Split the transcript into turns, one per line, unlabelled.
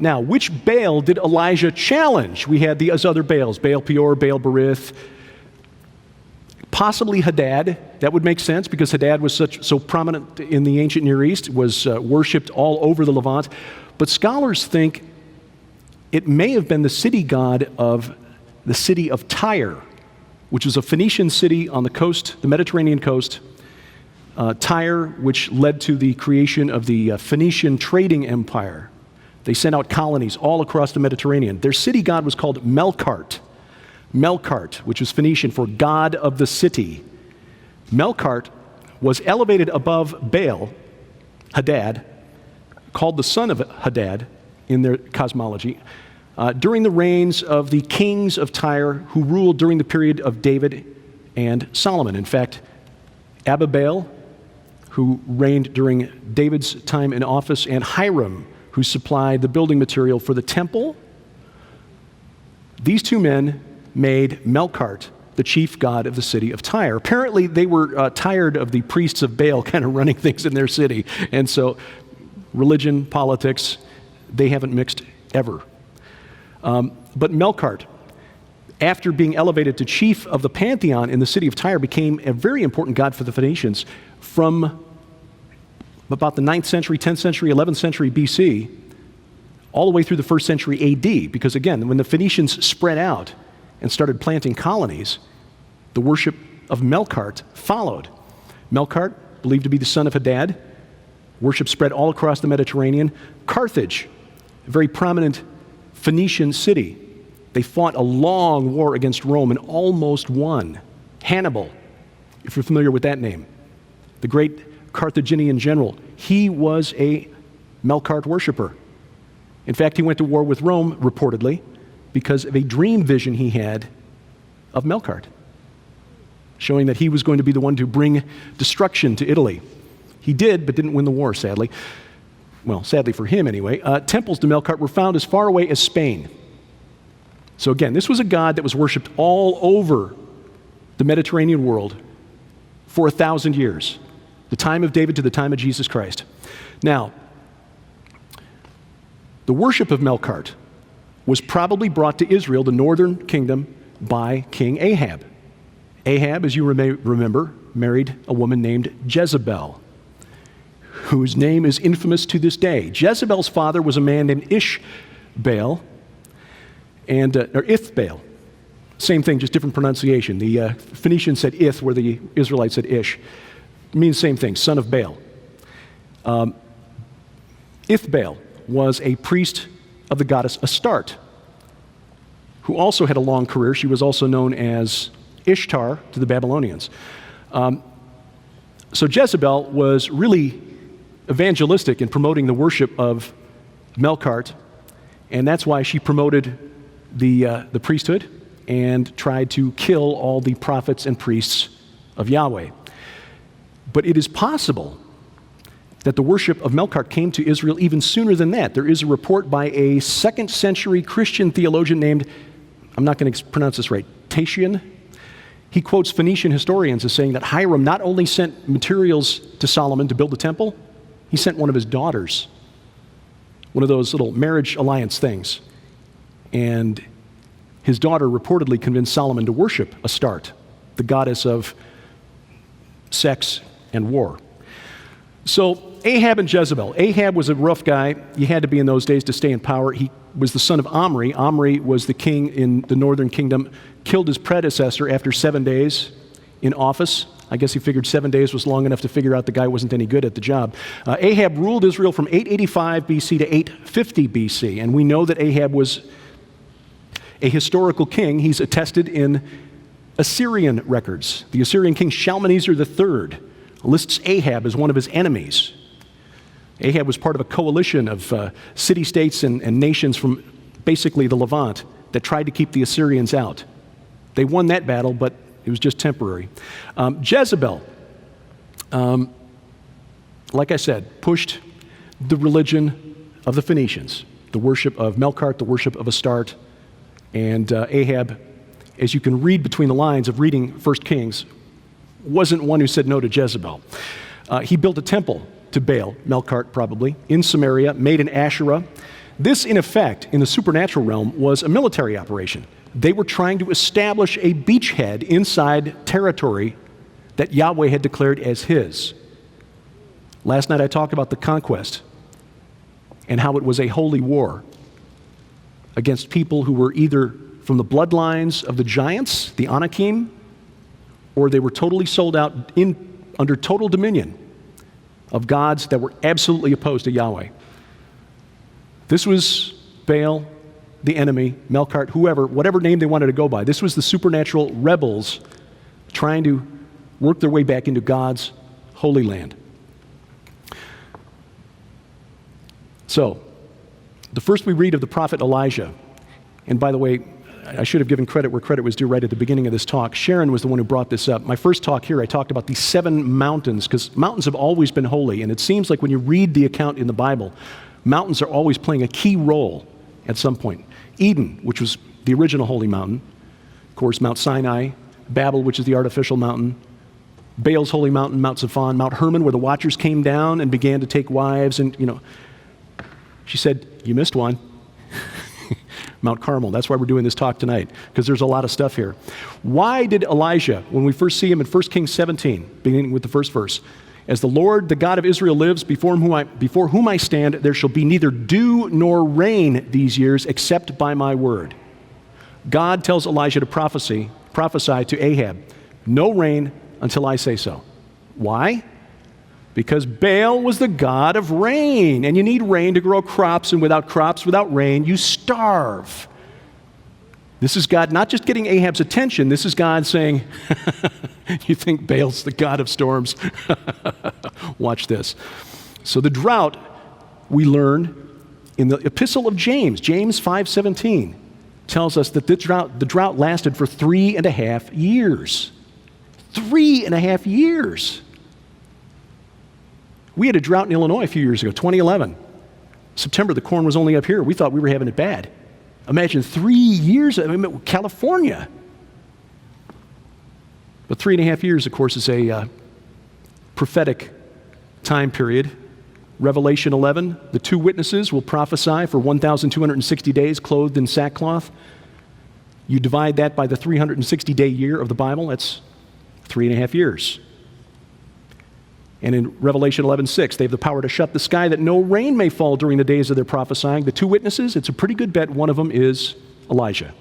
Now, which Baal did Elijah challenge? We had these other Baals, Baal Peor, Baal Berith, possibly Hadad. That would make sense because Hadad was so prominent in the ancient Near East, was worshipped all over the Levant. But scholars think it may have been the city god of the city of Tyre, which was a Phoenician city on the coast, the Mediterranean coast. Tyre, which led to the creation of the Phoenician trading empire. They sent out colonies all across the Mediterranean. Their city god was called Melkart. Melkart, which was Phoenician for god of the city. Melkart was elevated above Baal, Hadad, called the son of Hadad in their cosmology, during the reigns of the kings of Tyre who ruled during the period of David and Solomon. In fact, Abibaal, who reigned during David's time in office, and Hiram, who supplied the building material for the temple. These two men made Melkart the chief god of the city of Tyre. Apparently, they were tired of the priests of Baal kind of running things in their city. And so religion, politics, they haven't mixed ever. But Melkart, after being elevated to chief of the pantheon in the city of Tyre, became a very important god for the Phoenicians from about the 9th century, 10th century, 11th century BC, all the way through the 1st century AD. Because again, when the Phoenicians spread out and started planting colonies, the worship of Melkart followed. Melkart, believed to be the son of Hadad, worship spread all across the Mediterranean. Carthage, a very prominent Phoenician city. They fought a long war against Rome and almost won. Hannibal, if you're familiar with that name, the great Carthaginian general, he was a Melkart worshiper. In fact, he went to war with Rome, reportedly, because of a dream vision he had of Melkart, showing that he was going to be the one to bring destruction to Italy. He did, but didn't win the war, sadly. Well, sadly for him anyway. Temples to Melkart were found as far away as Spain. So again, this was a god that was worshipped all over the Mediterranean world for 1,000 years, the time of David to the time of Jesus Christ. Now, the worship of Melkart was probably brought to Israel, the northern kingdom, by King Ahab. Ahab, as you may remember, married a woman named Jezebel, whose name is infamous to this day. Jezebel's father was a man named Ishbaal, or Ithbaal. Same thing, just different pronunciation. The Phoenicians said Ith, where the Israelites said Ish. It means same thing, son of Baal. Ithbaal was a priest of the goddess Astarte, who also had a long career. She was also known as Ishtar to the Babylonians. So Jezebel was really evangelistic in promoting the worship of Melkart, and that's why she promoted the priesthood and tried to kill all the prophets and priests of Yahweh. But it is possible that the worship of Melkart came to Israel even sooner than that. There is a report by a 2nd century Christian theologian named, I'm not going to pronounce this right, Tatian. He quotes Phoenician historians as saying that Hiram not only sent materials to Solomon to build the temple, he sent one of his daughters, one of those little marriage alliance things. And his daughter reportedly convinced Solomon to worship Astarte, the goddess of sex and war. So Ahab and Jezebel. Ahab was a rough guy. You had to be in those days to stay in power. He was the son of Omri. Omri was the king in the northern kingdom, killed his predecessor after 7 days in office. I guess he figured 7 days was long enough to figure out the guy wasn't any good at the job. Ahab ruled Israel from 885 BC to 850 BC, and we know that Ahab was a historical king. He's attested in Assyrian records. The Assyrian king Shalmaneser III lists Ahab as one of his enemies. Ahab was part of a coalition of city-states and nations from basically the Levant that tried to keep the Assyrians out. They won that battle, but it was just temporary. Jezebel, like I said, pushed the religion of the Phoenicians, the worship of Melkart, the worship of Astarte, and Ahab, as you can read between the lines of reading 1 Kings, wasn't one who said no to Jezebel. He built a temple to Baal, Melkart probably, in Samaria, made an Asherah. This, in effect, in the supernatural realm, was a military operation. They were trying to establish a beachhead inside territory that Yahweh had declared as his. Last night I talked about the conquest and how it was a holy war against people who were either from the bloodlines of the giants, the Anakim, or they were totally sold out under total dominion of gods that were absolutely opposed to Yahweh. This was Baal, the enemy, Melkart, whoever, whatever name they wanted to go by. This was the supernatural rebels trying to work their way back into God's holy land. So, the first we read of the prophet Elijah, and by the way, I should have given credit where credit was due right at the beginning of this talk. Sharon was the one who brought this up. My first talk here, I talked about these 7 mountains, because mountains have always been holy, and it seems like when you read the account in the Bible, mountains are always playing a key role at some point. Eden, which was the original holy mountain, of course, Mount Sinai, Babel, which is the artificial mountain, Baal's holy mountain, Mount Zaphon, Mount Hermon, where the watchers came down and began to take wives, and, she said, you missed one. Mount Carmel. That's why we're doing this talk tonight, because there's a lot of stuff here. Why did Elijah, when we first see him in 1 Kings 17, beginning with the first verse, as the Lord, the God of Israel lives, before whom I stand, there shall be neither dew nor rain these years, except by my word. God tells Elijah to prophesy to Ahab, no rain until I say so. Why? Because Baal was the god of rain, and you need rain to grow crops, and without rain, you starve. This is God not just getting Ahab's attention, this is God saying, you think Baal's the god of storms? Watch this. So the drought, we learn in the epistle of James, James 5:17, tells us that the drought lasted for 3.5 years. 3.5 years. We had a drought in Illinois a few years ago, 2011. September, the corn was only up here. We thought we were having it bad. Imagine 3 years, California. But 3.5 years, of course, is a prophetic time period. Revelation 11, the 2 witnesses will prophesy for 1,260 days clothed in sackcloth. You divide that by the 360-day year of the Bible, that's 3.5 years. And in Revelation 11:6, they have the power to shut the sky that no rain may fall during the days of their prophesying. The 2 witnesses, it's a pretty good bet one of them is Elijah.